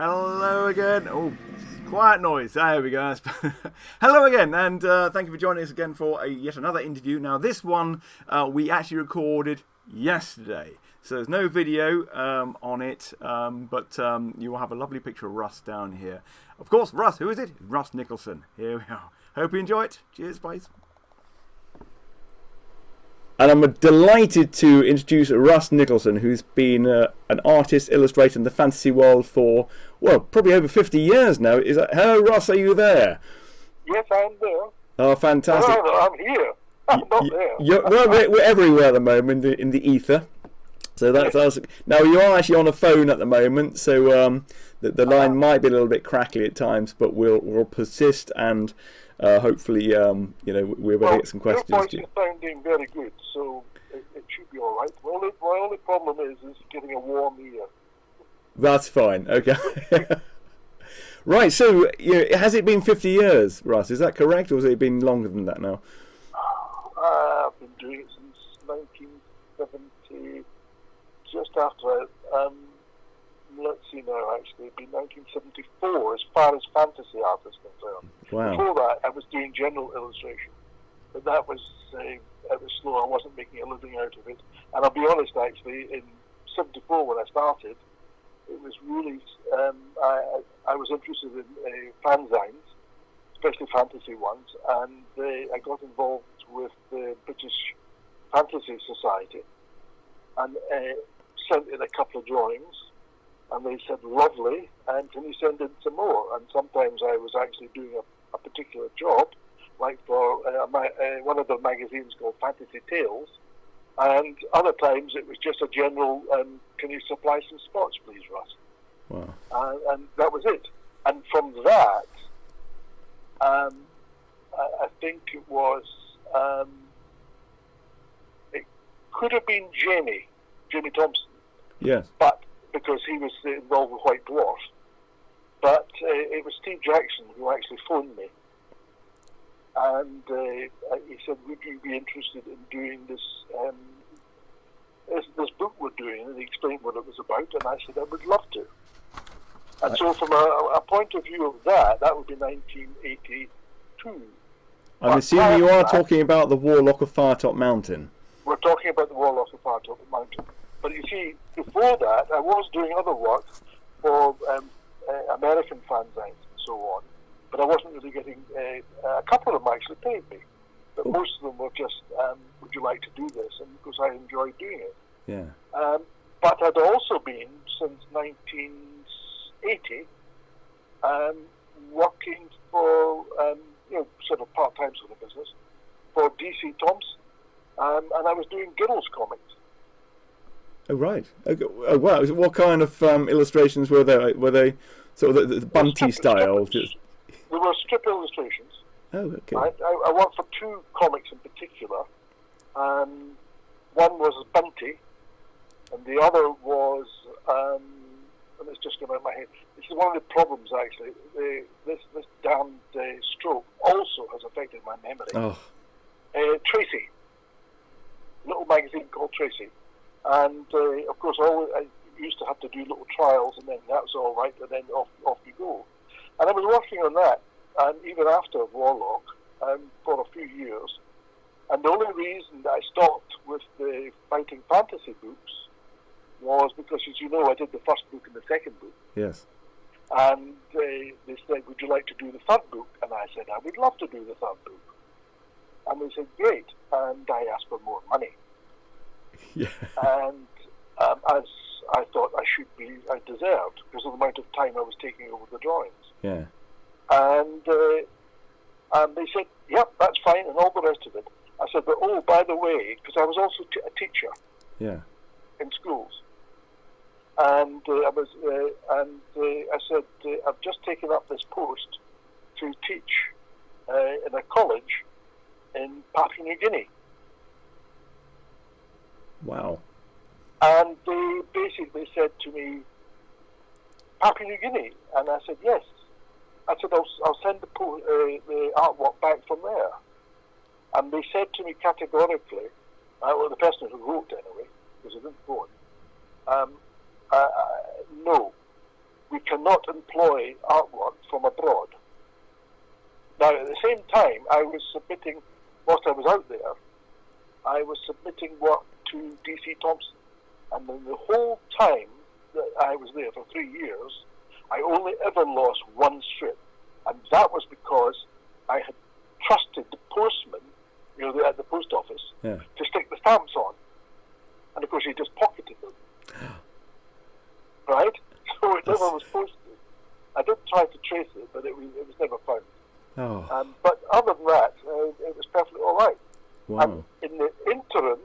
Hello again. Oh, quiet noise. There we go. Hello again, and thank you for joining us again for yet another interview. Now, this one we actually recorded yesterday, so there's no video on it, but you will have a lovely picture of Russ down here. Of course, Russ. Who is it? Russ Nicholson. Here we are. Hope you enjoy it. Cheers, boys. And I'm delighted to introduce Russ Nicholson, who's been an artist, illustrator in the fantasy world for, well, probably over 50 years now. Hello, Russ, are you there? Yes, I'm there. Oh, fantastic. No, I'm here. I'm not there. We're everywhere at the moment in the ether. So that's us. Now, you are actually on a phone at the moment, so the line might be a little bit crackly at times, but we'll persist and hopefully, we're able to get some questions. Your voice is sounding very good, so it should be all right. My only problem is getting a warm ear. That's fine. Okay. Right. So, has it been 50 years, Russ? Is that correct, or has it been longer than that now? I've been doing it since 1970. Just after, let's see now. Actually, it'd be 1974, as far as fantasy art is concerned. Wow. Before that, I was doing general illustration, but that was slow. I wasn't making a living out of it. And I'll be honest, actually, in '74 when I started, it was really I was interested in fanzines, especially fantasy ones, and I got involved with the British Fantasy Society and sent in a couple of drawings. And they said, lovely, and can you send in some more? And sometimes I was actually doing a particular job, like for one of the magazines called Fantasy Tales, and other times it was just a general, can you supply some spots, please, Russ? Wow. And that was it. And from that, I think it was, it could have been Jamie Thompson. Yes. But because he was involved with White Dwarf. But it was Steve Jackson who actually phoned me. And he said, would you be interested in doing this book we're doing? And he explained what it was about, and I said, I would love to. And so from a point of view of that would be 1982. I'm assuming you are talking about the Warlock of Firetop Mountain. We're talking about the Warlock of Firetop Mountain. But you see, before that, I was doing other work for American fanzines and so on. But I wasn't really getting, a couple of them actually paid me. But most of them were just, would you like to do this? And because I enjoyed doing it. Yeah. But I'd also been, since 1980, working for, sort of part-time sort of business, for DC Thompson. And I was doing Giddles comics. Oh, right. Oh, wow. What kind of illustrations were they? Were they sort of the Bunty style? They were strip illustrations. Oh, okay. I worked for two comics in particular. One was Bunty, and the other was, and it's just come out of my head. This is one of the problems, actually. This damned stroke also has affected my memory. Oh. Tracy. A little magazine called Tracy. And of course, I used to have to do little trials, and then that's all right, and then off you go. And I was working on that, and even after Warlock, for a few years. And the only reason that I stopped with the fighting fantasy books was because, as you know, I did the first book and the second book. Yes. And they said, would you like to do the third book? And I said, I would love to do the third book. And they said, great. And I asked for more money. Yeah. And as I thought I deserved because of the amount of time I was taking over the drawings. Yeah. And they said, yep, that's fine, and all the rest of it. I said, but oh, by the way, because I was also a teacher. Yeah. In schools. And I said, I've just taken up this post to teach in a college in Papua New Guinea. Wow. And they basically said to me, Papua New Guinea? And I said, yes. I said, I'll send the artwork back from there. And they said to me categorically, the person who wrote anyway, because I didn't phone, no, we cannot not employ artwork from abroad. Now, at the same time, I was submitting, whilst I was out there, I was submitting work to D.C. Thompson. And then the whole time that I was there for 3 years, I only ever lost one strip. And that was because I had trusted the postman, at the post office, to stick the stamps on. And of course, he just pocketed them. Right? So it never was posted. I did try to trace it, but it was never found. Oh. But other than that, it was perfectly all right. Wow. And in the interim,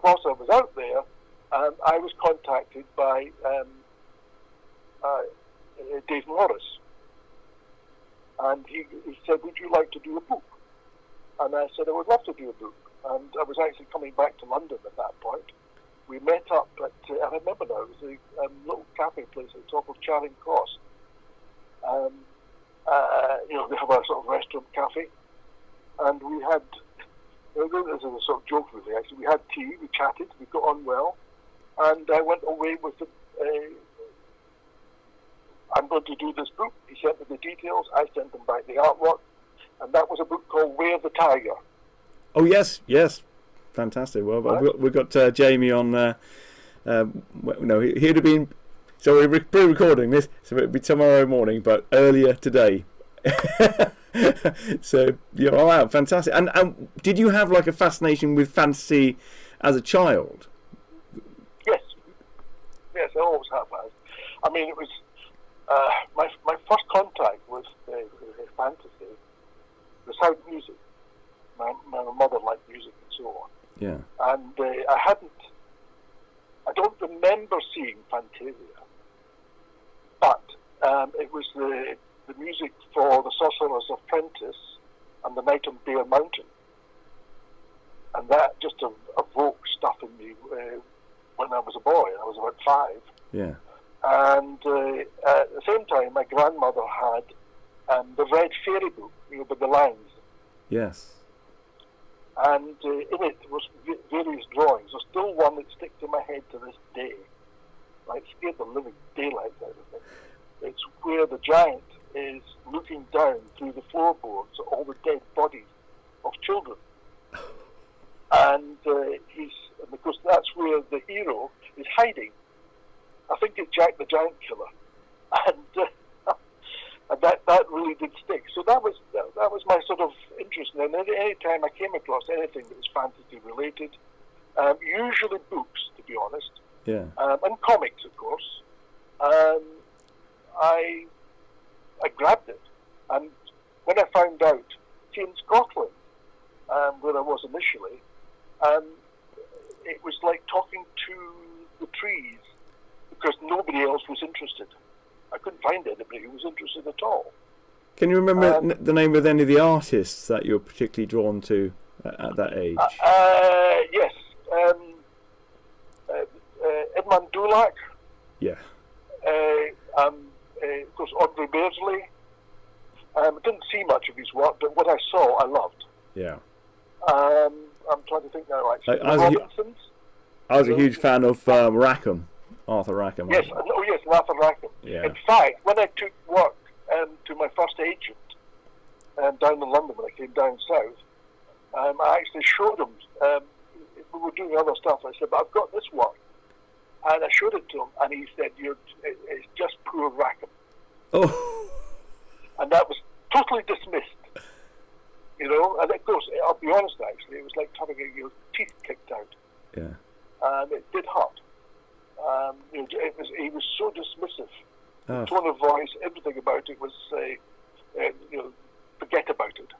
whilst I was out there, I was contacted by Dave Morris. And he said, would you like to do a book? And I said, I would love to do a book. And I was actually coming back to London at that point. We met up at, I remember now, it was a little cafe place at the top of Charing Cross. They have a sort of restaurant cafe. And we had, this is a sort of joke really, actually. We had tea, we chatted, we got on well. And I went away with I'm going to do this book. He sent me the details. I sent him back the artwork. And that was a book called Where the Tiger. Oh, yes. Fantastic. Well, right. we've got Jamie on there. He'd have been... So we're pre-recording this, so it'll be tomorrow morning, but earlier today. So, wow, fantastic. And did you have like a fascination with fantasy as a child? Yes, I always have had. I mean, it was my first contact with fantasy was sound music. My mother liked music and so on. Yeah. And I don't remember seeing Fantasia, but it was the music for The Sorcerer's Apprentice and The Night on Bear Mountain. And that just evoked stuff in me when I was a boy. I was about 5. Yeah. And at the same time, my grandmother had the Red Fairy book, with the lines. Yes. And in it was various drawings. There's still one that sticks in my head to this day. It scared the living daylights out of me. It's where the giant is looking down through the floorboards at all the dead bodies of children. And because that's where the hero is hiding. I think it's Jack the Giant Killer. And that really did stick. So that was my sort of interest. And any time I came across anything that was fantasy related, usually books, to be honest, and comics, of course, I grabbed it. And when I found out, in Scotland, where I was initially, it was like talking to the trees because nobody else was interested. I couldn't find anybody who was interested at all. Can you remember the name of any of the artists that you were particularly drawn to at that age? Yes. Edmund Dulac. Yeah. Of course, Audrey Beardsley. I didn't see much of his work, but what I saw, I loved. Yeah. I'm trying to think now, actually. I was a huge fan of Rackham. Arthur Rackham. Yes, Arthur Rackham. Yeah. In fact, when I took work to my first agent down in London when I came down south, I actually showed him. We were doing other stuff. I said, but I've got this work. And I showed it to him, and he said, it's just poor Rackham. Oh. And that was totally dismissed. And of course, I'll be honest, actually, it was like having your teeth kicked out. Yeah. And it did hurt. He was so dismissive. Oh. The tone of voice, everything about it was, forget about it.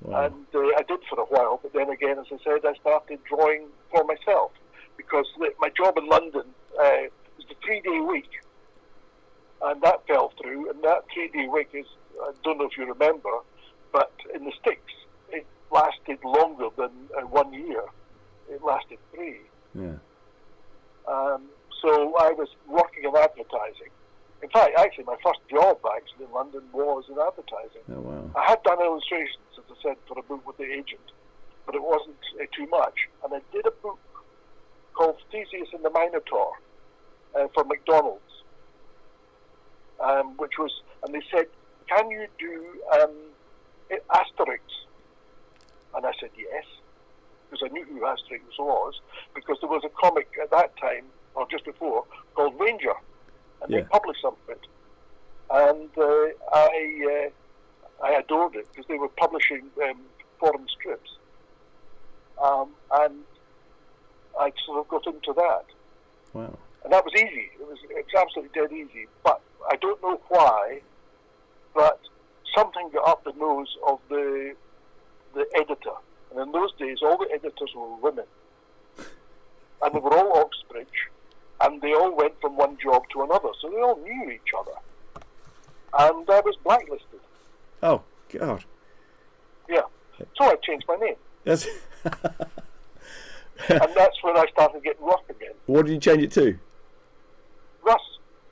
Wow. And I did for a while, but then again, as I said, I started drawing for myself because my job in London was the 3-day week, and that fell through. And that 3-day week is, I don't know if you remember, but in the Sticks, it lasted longer than 1 year. It lasted 3. Yeah. So I was working in advertising. In fact, actually, my first job in London was in advertising. Oh, wow. I had done illustrations, as I said, for a book with the agent, but it wasn't too much. And I did a book called Theseus and the Minotaur for McDonald's. which was, and they said, "Can you do Asterix?" And I said yes, because I knew who Asterix was, because there was a comic at that time, or just before, called Ranger, and they published some of it, and I adored it because they were publishing foreign strips, and I sort of got into that. Wow. And that was easy. It was absolutely dead easy. But I don't know why, but something got up the nose of the editor. And in those days, all the editors were women. And they were all Oxbridge, and they all went from one job to another. So they all knew each other. And I was blacklisted. Oh, God. Yeah. So I changed my name. Yes. And that's when I started getting rock again. What did you change it to? Russ.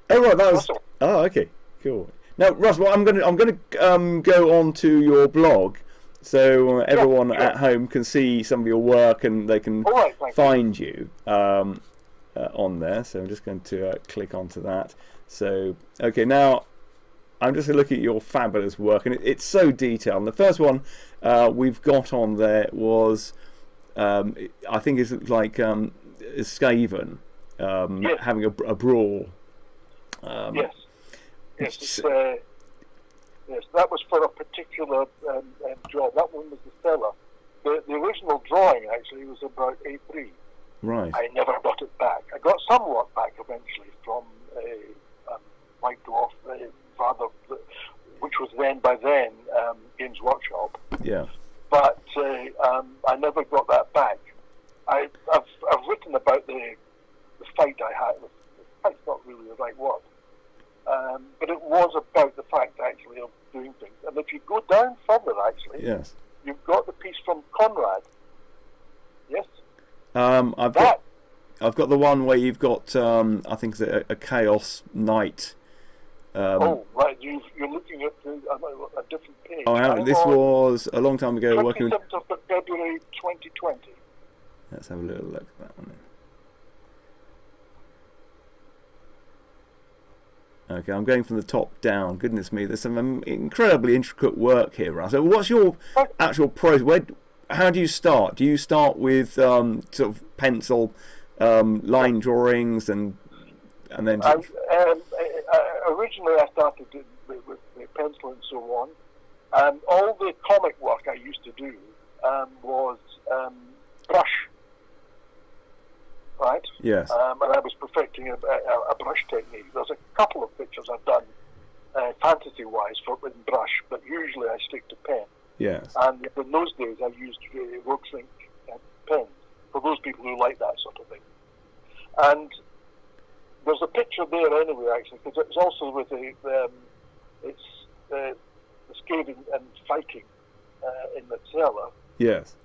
Oh, right, that was. Russell. Oh, okay, cool. Now, Russ, well, I'm gonna go on to your blog, so everyone at home can see some of your work and they can find you on there. So I'm just going to click onto that. So, okay, now I'm just going to look at your fabulous work, and it's so detailed. And the first one we've got on there was. I think it's like Skaven having a brawl. Yes. Yes, that was for a particular job. That one was the seller. The original drawing actually was about A3. Right. I never got it back. I got somewhat back eventually from Mike Dwarf, which was by then Games Workshop. Yeah. But I never got that back. I've written about the fight I had. The fight's not really the right word, but it was about the fact actually of doing things. And if you go down further, actually, yes, you've got the piece from Conrad. Yes. I've got the one where you've got I think it's a Chaos Knight. Oh, right. You're looking at a different page. Oh, this was a long time ago. 27th of February 2020. Let's have a little look at that one then. Okay, I'm going from the top down. Goodness me, there's some incredibly intricate work here, Russ. So what's your actual process? How do you start? Do you start with sort of pencil line drawings and then... Originally, I started with pencil and so on. All the comic work I used to do was brush, right? Yes. And I was perfecting a brush technique. There's a couple of pictures I've done fantasy-wise with brush, but usually I stick to pen. Yes. And in those days, I used Worksink pens for those people who like that sort of thing. And there's a picture there anyway, actually, because it's also with the skating and fighting in the cellar. Yes.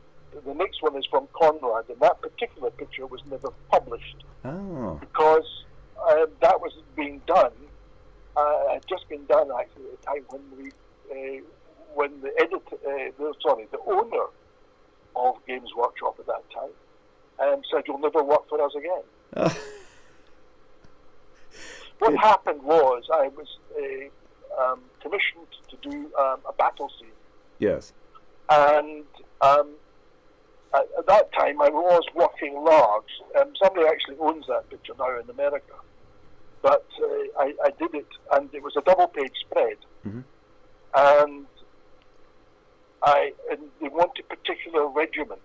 The next one is from Conrad, and that particular picture was never published. Oh. Because that was being done, had just been done actually at the time when the the owner of Games Workshop at that time said, "You'll never work for us again." What happened was I was commissioned to do a battle scene. Yes. And at that time I was working large. Somebody actually owns that picture now in America. But I did it, and it was a double-page spread. Mm-hmm. And they wanted particular regiments.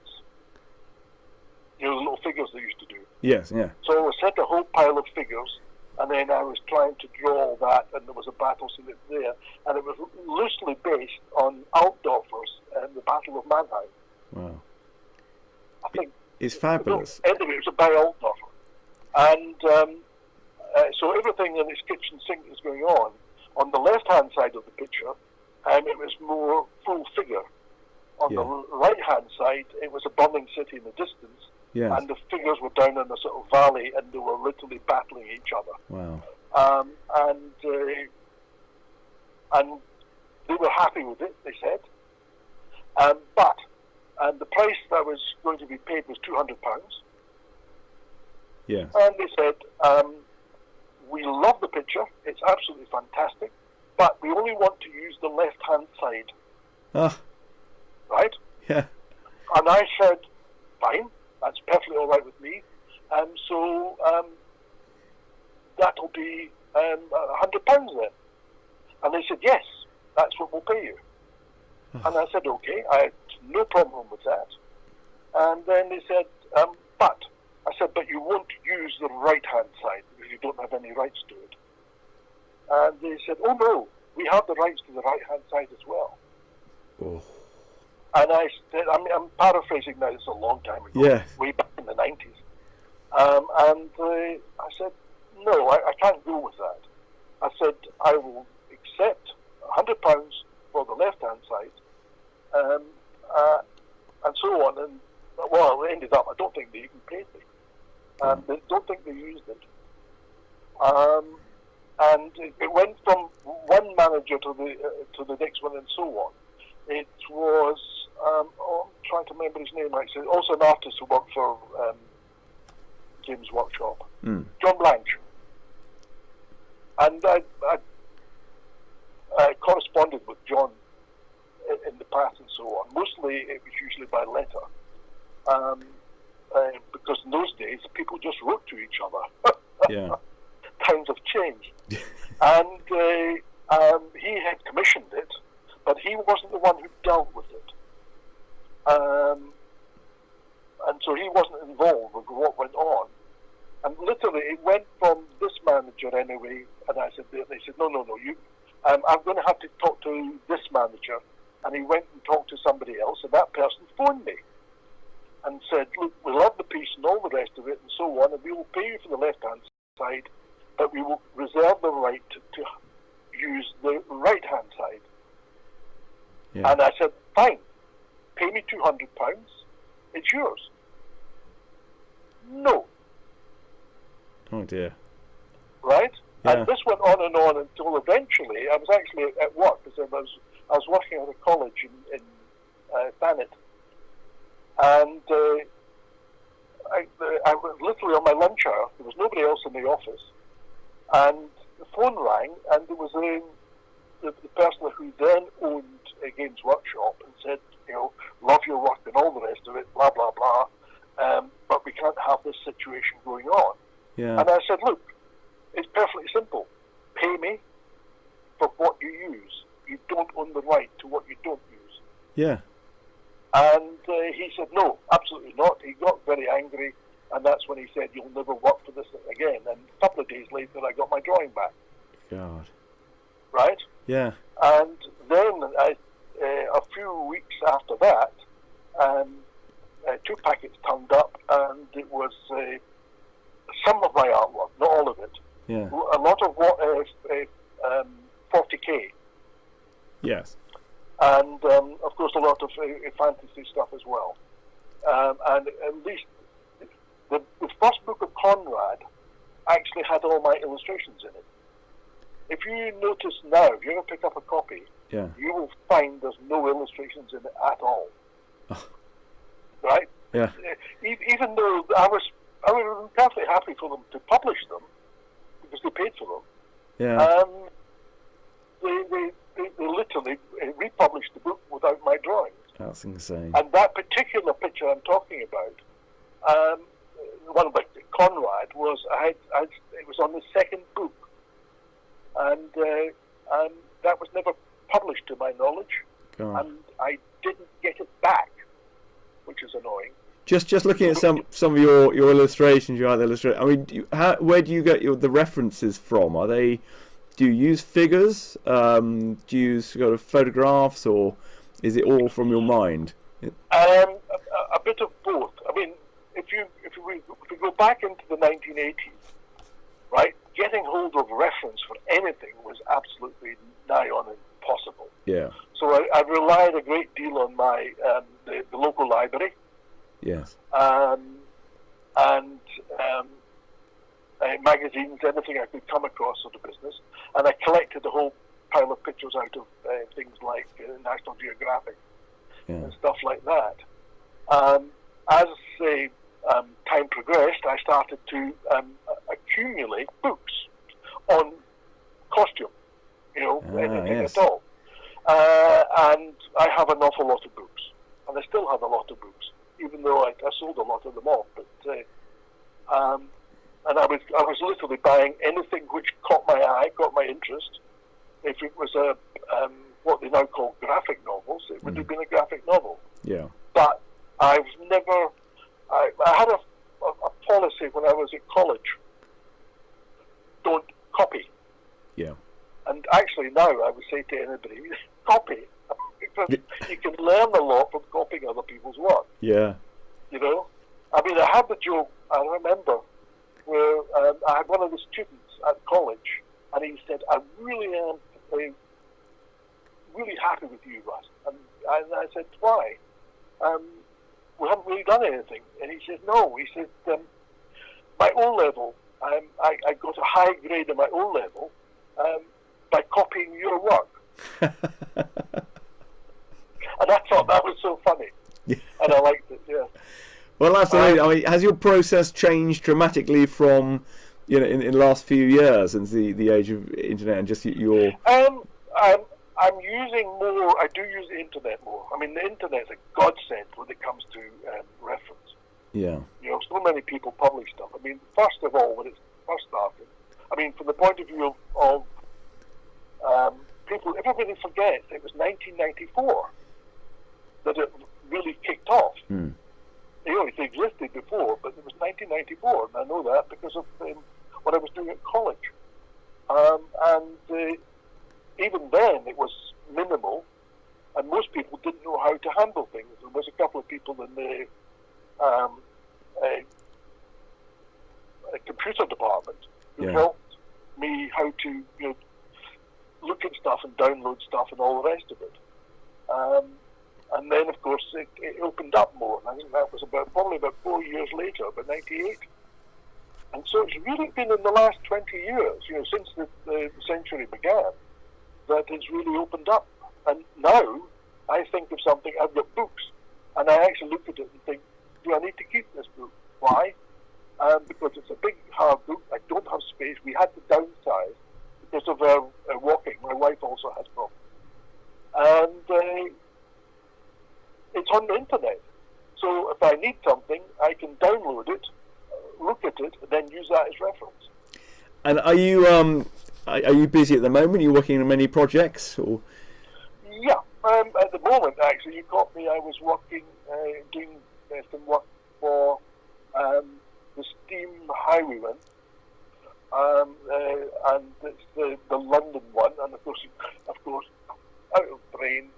You know, the little figures they used to do. Yes, yeah. So I sent a whole pile of figures, and then I was trying to draw all that, and there was a battle scene there, and it was loosely based on Altdorfer's and the Battle of Mannheim. Wow. I think it's fabulous. Anyway, it was by Altdorfer. And so everything in his kitchen sink is going on. On the left-hand side of the picture, it was more full figure. On the right-hand side, it was a burning city in the distance. Yes. And the figures were down in a sort of valley, and they were literally battling each other. Wow. And they were happy with it, they said. But the price that was going to be paid was £200. Yes. And they said, we love the picture. It's absolutely fantastic, but we only want to use the left-hand side. Ah. Right? Yeah. And I said, fine, that's perfectly all right with me. So that'll be £100 then. And they said, yes, that's what we'll pay you. And I said, okay, I had no problem with that. And then they said, but you won't use the right-hand side because you don't have any rights to it. And they said, oh no, we have the rights to the right-hand side as well. Oh. And I said, I'm paraphrasing now, it's a long time ago, Yes. way back in the 90s. I said, no, I can't go with that. I said, I will accept £100 for the left-hand side, and so on. And, well, it ended up, I don't think they even paid me. I don't think they used it. And it went from one manager to the next one and so on. It was, I'm trying to remember his name actually, also an artist who worked for Games Workshop, John Blanche. And I corresponded with John in the past and so on. Mostly it was usually by letter. Because in those days people just wrote to each other. Yeah. Times have changed. And he had commissioned it, but he wasn't the one who dealt with it. And so he wasn't involved with what went on. And literally, it went from this manager anyway, and I said, they said, no, you, I'm going to have to talk to this manager. And he went and talked to somebody else, and that person phoned me and said, look, we love the piece and all the rest of it and so on, and we will pay you for the left-hand side, but we will reserve the right to use the right-hand side. Yeah. And I said, fine, pay me £200, it's yours. No. Oh dear. Right? Yeah. And this went on until eventually, I was actually at work, because I was working at a college in Thanet, and I was literally on my lunch hour. There was nobody else in the office, and the phone rang, and there was the person who then owned a Games Workshop and said, love your work and all the rest of it, blah blah blah, but we can't have this situation going on. Yeah. And I said, look, it's perfectly simple. Pay me for what you use. You don't own the right to what you don't use. Yeah. And he said, no, absolutely not. He got very angry, and that's when he said, you'll never work for this again. And a couple of days later, I got my drawing back. God. Right? Yeah. And then a few weeks after that, 2 packets turned up, and it was some of my artwork, not all of it. Yeah. A lot of what 40K. Yes. And of course a lot of fantasy stuff as well. And at least the first book of Conrad actually had all my illustrations in it. If you notice now, if you ever pick up a copy, Yeah. you will find there's no illustrations in it at all. Right? Yeah. Even though I was perfectly happy for them to publish them because they paid for them. Yeah. They literally republished the book without my drawings. That's insane. And that particular picture I'm talking about, the one about Conrad, was it was on the second book, and that was never published to my knowledge, God. and I didn't get it back, which is annoying. Just looking at some of your illustrations, you like illustrate. I mean, where do you get the references from? Are they? Do you use figures? Do you use sort of photographs, or is it all from your mind? A bit of both. I mean, if we go back into the 1980s, right, getting hold of reference for anything was absolutely nigh on impossible. Yeah. So I relied a great deal on my the local library. Yes. And magazines, anything I could come across sort of business. And I collected a whole pile of pictures out of things like National Geographic and stuff like that. As time progressed, I started to accumulate books. on costume, anything yes. at all. And I have an awful lot of books, and I still have a lot of books, even though I sold a lot of them off. But and I was literally buying anything which caught my eye, caught my interest. If it was what they now call graphic novels, it would have been a graphic novel. Yeah. But I've never. I had a policy when I was at college. Don't copy. Yeah. And actually now I would say to anybody, copy. Because you can learn a lot from copying other people's work. Yeah. I mean, I had the joke, I remember, where I had one of the students at college, and he said, I really am really happy with you, Russ. And I said, why? We haven't really done anything. And he said, no. He said, my O-level, I got a high grade in my O-level by copying your work. And I thought that was so funny. Yeah. And I liked it, yeah. Well, absolutely. I mean, has your process changed dramatically from, in the last few years since the age of internet and just your? I'm using more. I do use the internet more. I mean, the internet's a godsend when it comes to reference. Yeah. So many people publish stuff. I mean, first of all, when it first started, I mean, from the point of view of people, everybody forgets it was 1994 that it really kicked off. Mm. It existed before, but it was 1994, and I know that because of what I was doing at college. And even then, it was minimal, and most people didn't know how to handle things. There was a couple of people in the computer department who helped me how to look at stuff and download stuff and all the rest of it. And then, of course, it opened up more. I think that was probably about 4 years later, about 98. And so it's really been in the last 20 years, since the century began, that it's really opened up. And now I think of something, I've got books, and I actually look at it and think, do I need to keep this book? Why? Because it's a big, hard book. I don't have space. We had to downsize because of our walking. My wife also has problems. And it's on the internet. So if I need something, I can download it, look at it, and then use that as reference. And are you busy at the moment? Are you working on many projects? Or? Yeah. At the moment, actually, you caught me. I was working, doing some work for the steam highwayman, and it's the London one. And of course, out of brain,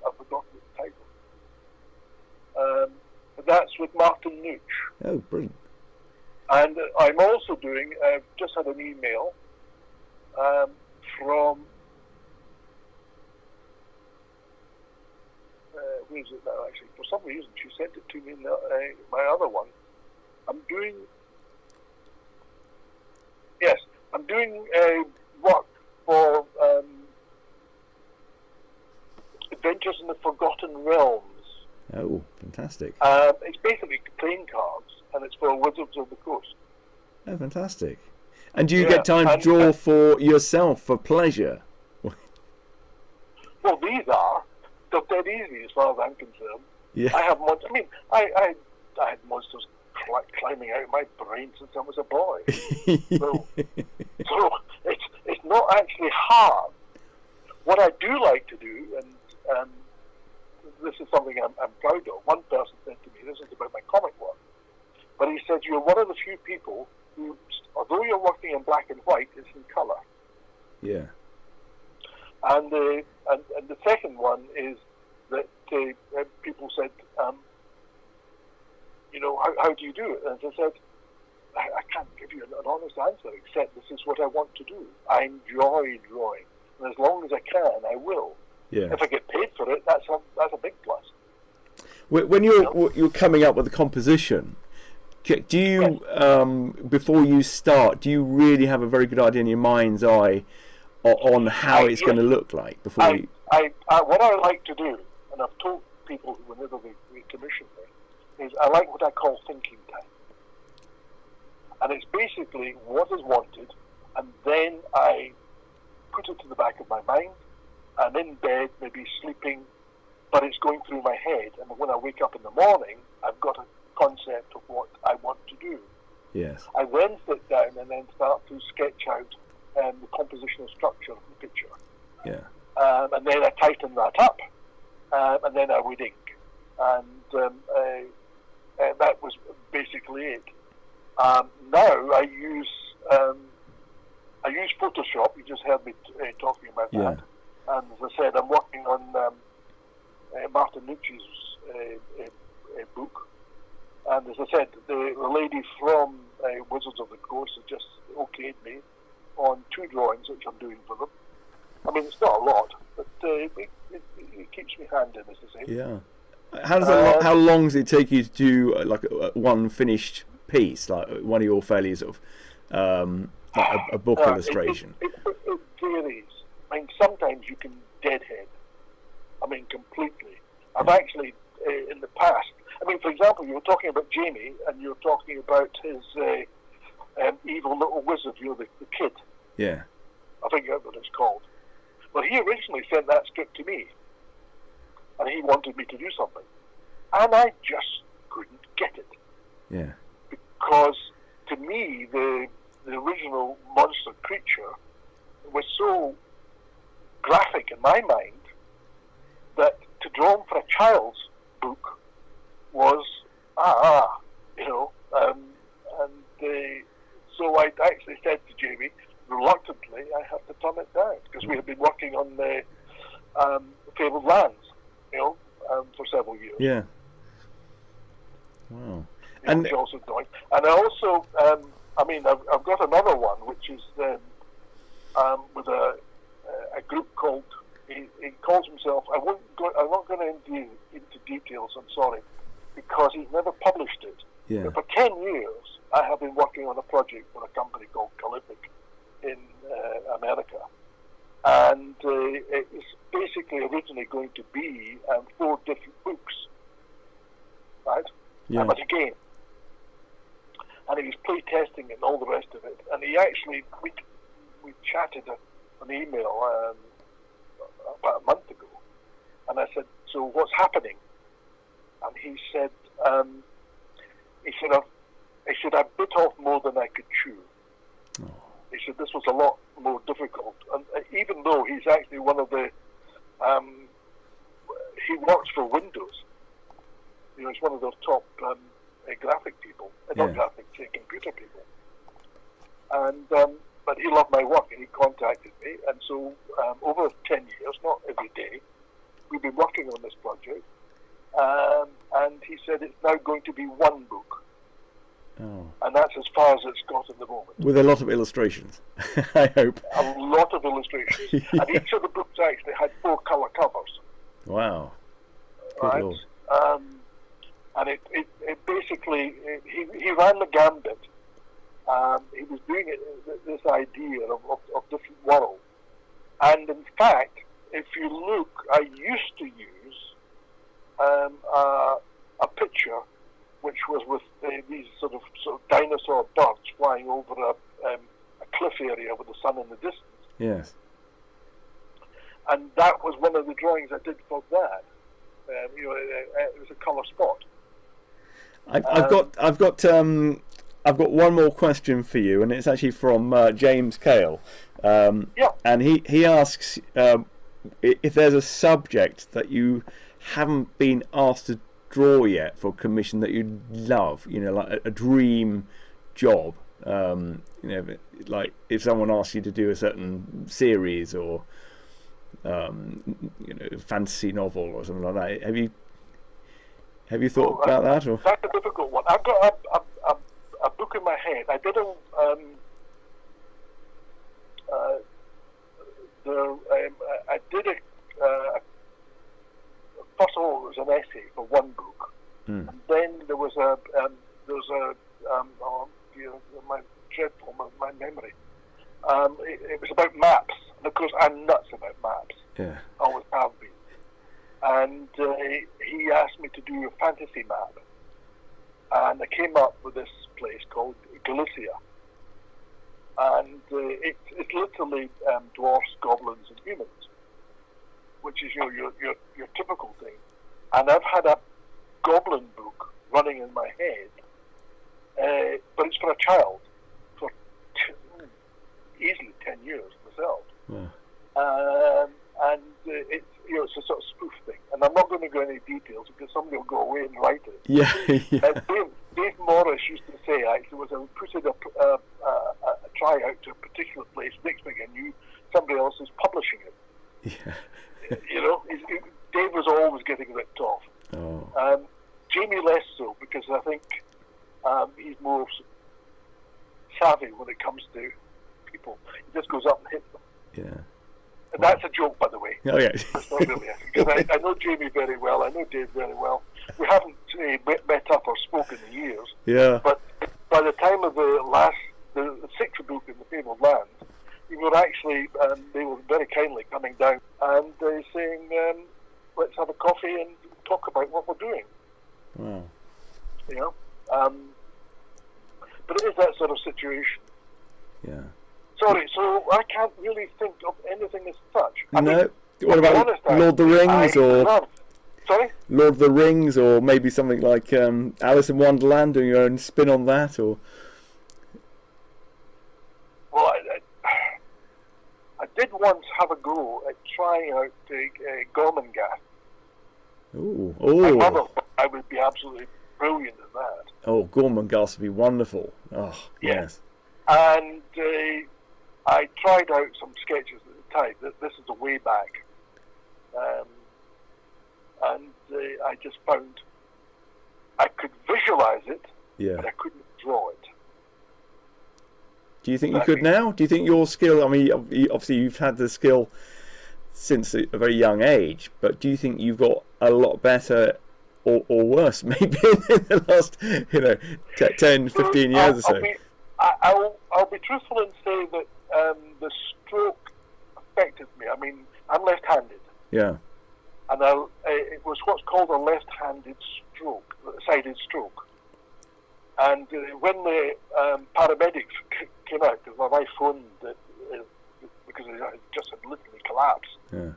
I've forgotten the title. But that's with Martin Nooch. Oh, brilliant! And I'm also doing. I've just had an email from. Where is it now? Actually, for some reason, she sent it to me in my other one. I'm doing work for Adventures in the Forgotten Realms. Oh, fantastic! It's basically playing cards, and it's for Wizards of the Coast. Oh, fantastic! And do you get time to draw for yourself for pleasure? Well, these are. They're dead easy as far as I'm concerned. Yeah. I have monsters. I mean, I had monsters climbing out of my brain since I was a boy. so it's not actually hard. What I do like to do, and this is something I'm proud of. One person said to me, this is about my comic work, but he said, you're one of the few people who, although you're working in black and white, it's in colour. Yeah. And the second one is that people said, how do you do it? And I said, I can't give you an honest answer, except this is what I want to do. I enjoy drawing, and as long as I can, I will. Yeah. If I get paid for it, that's a big plus. When you're coming up with a composition, do you before you start, do you really have a very good idea in your mind's eye on how it's going to look like before you? What I like to do, and I've told people whenever they commission me, is I like what I call thinking time. And it's basically what is wanted, and then I put it to the back of my mind. I'm in bed, maybe sleeping, but it's going through my head. And when I wake up in the morning, I've got a concept of what I want to do. Yes. I then sit down and then start to sketch out the compositional structure of the picture. Yeah. And then I tighten that up, and then I would ink. And that was basically it. Now I use Photoshop. You just heard me talking about that. And as I said, I'm working on Martin Nucci's book. And as I said, the lady from Wizards of the Coast has just okayed me on 2 drawings which I'm doing for them. I mean, it's not a lot, but it keeps me handy, as I say. Yeah. How long does it take you to do like one finished piece, like one of your fairly sort of like a book illustration? It varies. I mean, sometimes you can deadhead. I mean, completely. I've actually, in the past, I mean, for example, you were talking about Jamie, and you were talking about his evil little wizard, the kid. Yeah. I think that's what it's called. Well, he originally sent that script to me, and he wanted me to do something. And I just couldn't get it. Yeah. Because, to me, the original monster creature was so graphic in my mind that to draw him for a child's book was, so I actually said to Jamie, reluctantly, I have to turn it down, because we had been working on the Fabled Lands, for several years. Yeah. Wow. And also doing, and I also, I've got another one which is with a group called. He calls himself. I'm not going into details. I'm sorry, because he's never published it. Yeah. But for 10 years, I have been working on a project for a company called Callific in America, and it was basically originally going to be 4 different books, right? Yeah. But again, and he was play-testing it and all the rest of it. And he actually, we chatted on email about a month ago, and I said, "So what's happening?" And he said, "I bit off more than I could chew." Oh. He said this was a lot more difficult, and even though he's actually one of the, he works for Windows. He's one of those top graphic people, not graphic, computer people. And but he loved my work, and he contacted me. And so over 10 years, not every day, we've been working on this project. And he said it's now going to be 1 book. Oh. And that's as far as it's got at the moment. With a lot of illustrations, I hope. A lot of illustrations. Yeah. And each of the books actually had 4 colour covers. Wow. Good Right? Lord. And it basically, he ran the gambit. He was doing this idea of different worlds. And in fact, if you look, I used to use a picture which was with these sort of dinosaur birds flying over a cliff area with the sun in the distance. Yes. And that was one of the drawings I did for that. It was a colour spot. I've got one more question for you, and it's actually from James Cale. And he asks if there's a subject that you haven't been asked to draw yet for commission that you'd love, like a dream job. Like if someone asks you to do a certain series or fantasy novel or something like that. Have you thought about that? Or? That's a difficult one. I've got a book in my head. I did first of all, it was an essay for 1 book, and then there was my memory. It was about maps, and of course I'm nuts about maps. Yeah. Always have been. And he asked me to do a fantasy map, and I came up with this place called Galicia. and it's literally dwarfs, goblins, and humans, which is your typical thing. And I've had a goblin book running in my head, but it's for a child for easily 10 years myself. Yeah. And it's a sort of spoof thing. And I'm not going to go into details because somebody will go away and write it. Yeah. Dave Morris used to say, actually, was I would put in a try out to a particular place, next thing I knew, somebody else is publishing it. Yeah. Dave was always getting ripped off. Oh. Jamie less so, because I think he's more savvy when it comes to people. He just goes up and hits them. Yeah. And that's a joke, by the way. Oh, yeah. It's not really. Because I know Jamie very well. I know Dave very well. We haven't met up or spoken in years. Yeah. But by the time of the sixth book in the Fabled Land, we were actually, they were very kindly coming down and saying, let's have a coffee and talk about what we're doing. Wow. But it is that sort of situation. Yeah. Sorry, so I can't really think of anything as such. What about Lord of the Rings Sorry? Lord of the Rings, or maybe something like Alice in Wonderland, doing your own spin on that, or? Well, I did once have a go at trying out Gormenghast. Oh. I thought I would be absolutely brilliant at that. Oh, Gormenghast would be wonderful. Oh, yes. And I tried out some sketches at the time. This is a way back. And I just found I could visualize it, but I couldn't draw it. Do you think you could now? Do you think your skill, I mean, obviously you've had the skill since a very young age, but do you think you've got a lot better or worse maybe in the last 10, 15 years or so? I'll be truthful and say that the stroke affected me. I mean, I'm left-handed. Yeah. And it was what's called a left-handed stroke, sided stroke. And when the paramedics came out, because my wife phoned because it just had literally collapsed. Yeah.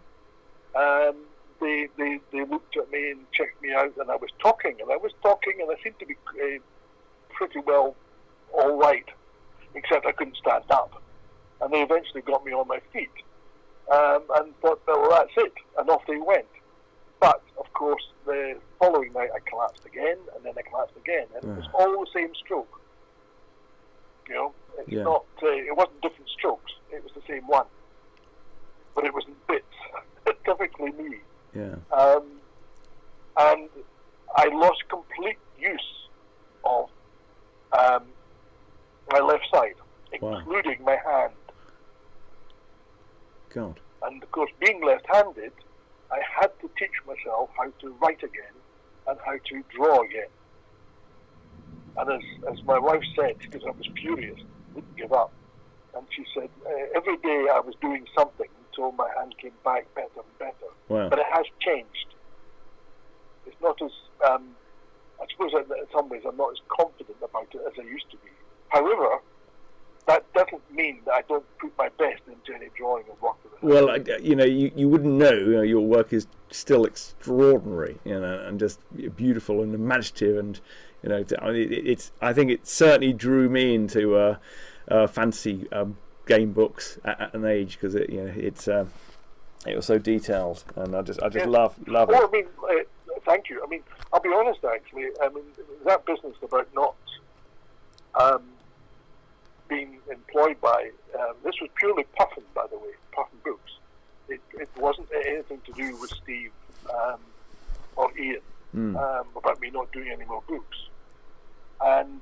They looked at me and checked me out, and I was talking, and I seemed to be pretty well all right, except I couldn't stand up. And they eventually got me on my feet, and thought, well, that's it, and off they went. But, of course, the following night I collapsed again, and then I collapsed again, and it was all the same stroke. It's not, it wasn't different strokes, it was the same one. But it was in bits, typically me. Yeah. And I lost complete use of my left side, including my hand. God. And of course, being left-handed, I had to teach myself how to write again and how to draw again. And as my wife said, because I was furious, wouldn't give up. And she said, every day I was doing something until my hand came back better and better. Wow. But it has changed. It's not as, I suppose in some ways I'm not as confident about it as I used to be. However, that doesn't mean that I don't put my best into any drawing and work with it. Well, you wouldn't know. Your work is still extraordinary, and just beautiful and imaginative, and I think it certainly drew me into fantasy game books at an age, because it was so detailed, and I just love it. I mean, thank you. I mean, I'll be honest. Actually, I mean, that business about not being employed by this was purely Puffin, by the way, Puffin Books. It wasn't anything to do with Steve or Ian about me not doing any more books. And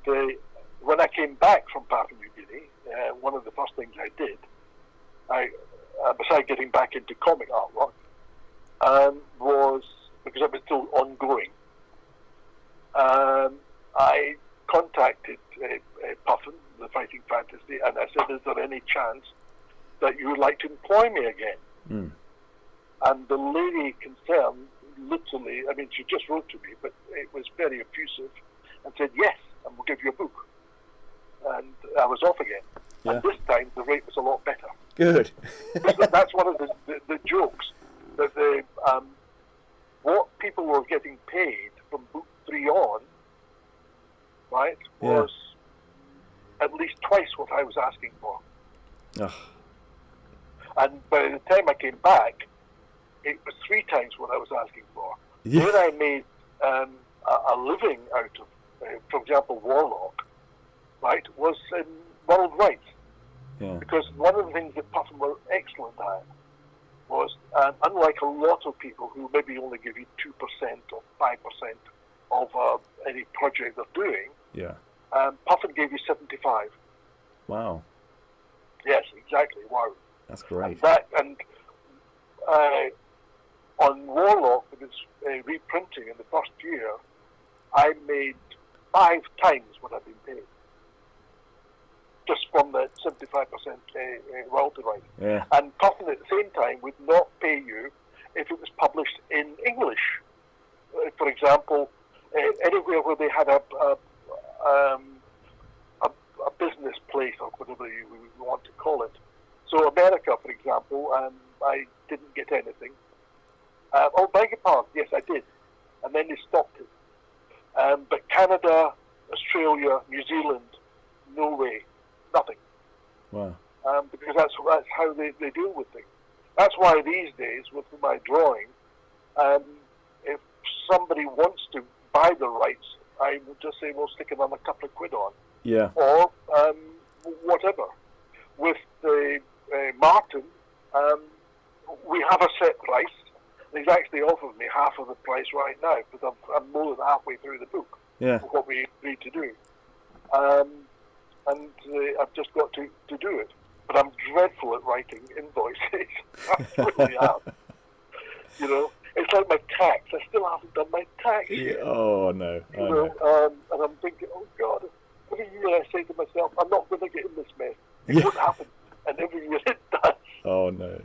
when I came back from Papua New Guinea, one of the first things I did, besides getting back into comic artwork, was, because it was still ongoing, I contacted Puffin, the Fighting Fantasy, and I said, is there any chance that you would like to employ me again? And the lady concerned, literally, I mean, she just wrote to me, but it was very effusive, and said, yes, and we'll give you a book. And I was off again. Yeah. And this time the rate was a lot better. Good. That's one of the jokes, that what people were getting paid from book 3 on, right, was at least twice what I was asking for. Ugh. And by the time I came back, it was 3 times what I was asking for. Yeah. Where I made a living out of, for example, Warlock, right, was in world rights. Yeah. Because one of the things that Puffin were excellent at was, unlike a lot of people who maybe only give you 2% or 5% of any project they're doing, Yeah. Puffin gave you 75. Wow. Yes, exactly. Wow. That's great. And on Warlock, with its reprinting in the first year, I made 5 times what I've been paid, just from the 75% royalty rate. Yeah. And Puffin at the same time would not pay you if it was published in English. For example, anywhere where they had a business place, or whatever you want to call it. So America, for example, I didn't get anything. Oh, beg your pardon, yes, I did. And then they stopped it. But Canada, Australia, New Zealand, no way, nothing. Wow. Because that's how they deal with things. That's why these days, with my drawing, if somebody wants to buy the rights, I would just say, well, stick another couple of quid on. Yeah. Or whatever. With the Martin, we have a set price. He's actually offered me half of the price right now, because I'm more than halfway through the book. Yeah. For what we agreed to do. And I've just got to do it. But I'm dreadful at writing invoices. I really am. You know, it's like my tax. I still haven't done my tax yet. Oh, no. You know, and I'm thinking, oh, God, every year I say to myself, I'm not going to get in this mess. It won't happen. And every year it does. Oh, no.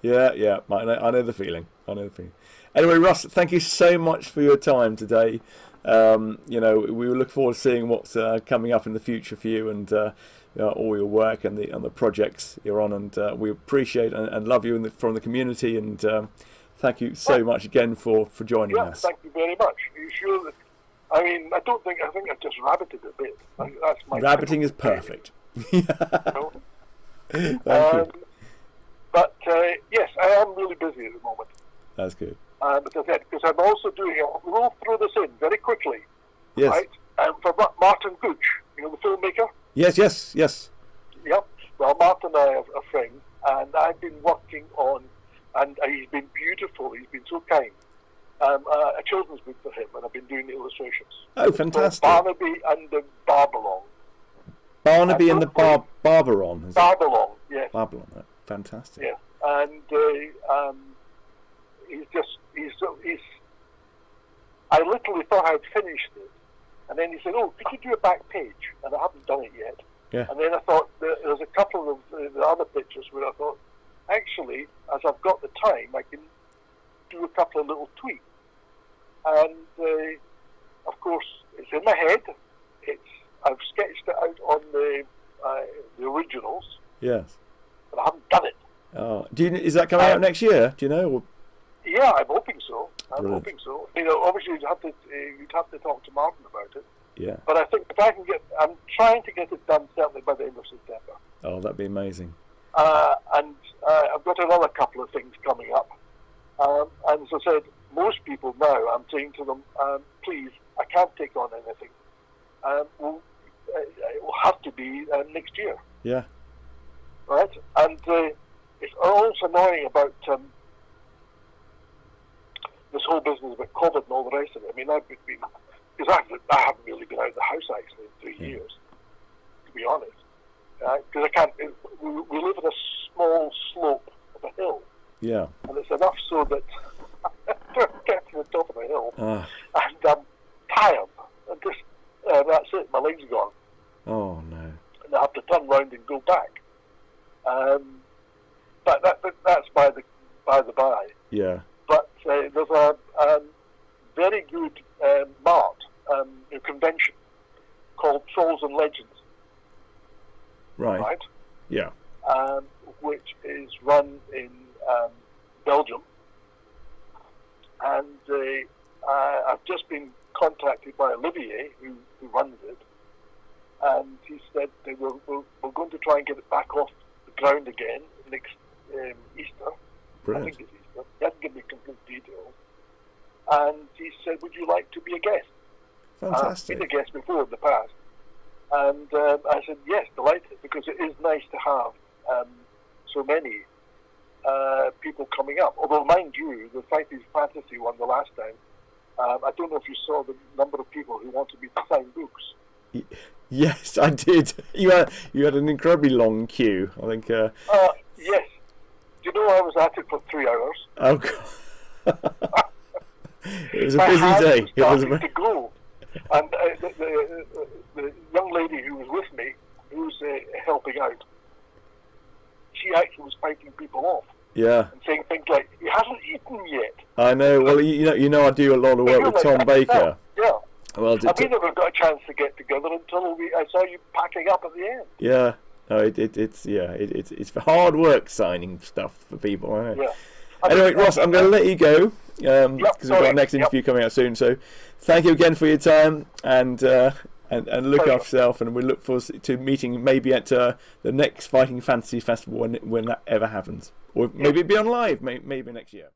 Yeah. I know the feeling. Anyway, Russ, thank you so much for your time today. We will look forward to seeing what's coming up in the future for you, and all your work and the projects you're on, and we appreciate and love you from the community, and thank you so much again for joining us. Thank you very much. Are you sure that, I think I've just rabbited a bit. That's my Rabbiting is perfect. You know? Thank you. But yes, I am really busy at the moment. That's good. Because I'm also doing, we'll throw this in very quickly. Yes. Right? For Martin Gooch, the filmmaker. Yes. Yep. Well, Martin and I are friends, and I've been working on, and he's been beautiful, he's been so kind, a children's book for him, and I've been doing the illustrations. Oh, fantastic. Barnaby and the Barbelong. Barnaby and the Barbaron. Barbelong, yes. Barbelong, fantastic. Yeah. And I literally thought I'd finished it. And then he said, oh, could you do a back page? And I haven't done it yet. Yeah. And then I thought, there's a couple of the other pictures where I thought, actually, as I've got the time, I can do a couple of little tweaks. And, of course, it's in my head. I've sketched it out on the originals. Yes. But I haven't done it. Oh, is that coming out next year? Do you know? Or? Yeah, I'm hoping so. Brilliant. Hoping so. Obviously you'd have to talk to Martin about it. Yeah. But I think if I can I'm trying to get it done certainly by the end of September. Oh, that'd be amazing. And I've got another couple of things coming up. And as I said, most people now, I'm saying to them, please, I can't take on anything. It will have to be next year. Yeah. Right? And it's also annoying about this whole business about COVID and all the rest of it. I mean, I've been, because I haven't really been out of the house actually in 3 years, to be honest. Because I can't, we live in a small slope of a hill. Yeah. And it's enough so that I get to the top of the hill and I'm tired. And just, that's it, my legs are gone. Oh, no. And I have to turn round and go back. But that's by the by. Yeah. But there's a very good convention called Trolls and Legends. Right. Right? Yeah. Which is run in Belgium. And I've just been contacted by Olivier, who runs it, and he said we're going to try and get it back off the ground again next Easter. Brilliant. I think it's Easter. He hasn't given me complete details. And he said, would you like to be a guest? Fantastic. I've been a guest before in the past. And I said, yes, delighted, because it is nice to have so many people coming up. Although, mind you, the Fighting Fantasy one the last time, I don't know if you saw the number of people who wanted me to sign books. Yes, I did. You had an incredibly long queue, I think. Yes. Do you know I was at it for 3 hours? Oh, God. It was a busy day. It was to go. And the young lady who was with me, who was helping out, she actually was fighting people off. Yeah. And saying things like, "He hasn't eaten yet." I know. Well, you know, I do a lot of work with Tom Baker. Yeah. Well, we never got a chance to get together until I saw you packing up at the end. Yeah. No, it's hard work signing stuff for people. I know. Yeah. Anyway, Ross, I'm going to let you go because we've got our next interview coming out soon. So, thank you again for your time and look after yourself. And we look forward to meeting maybe at the next Fighting Fantasy Festival when that ever happens, or maybe be on live maybe next year.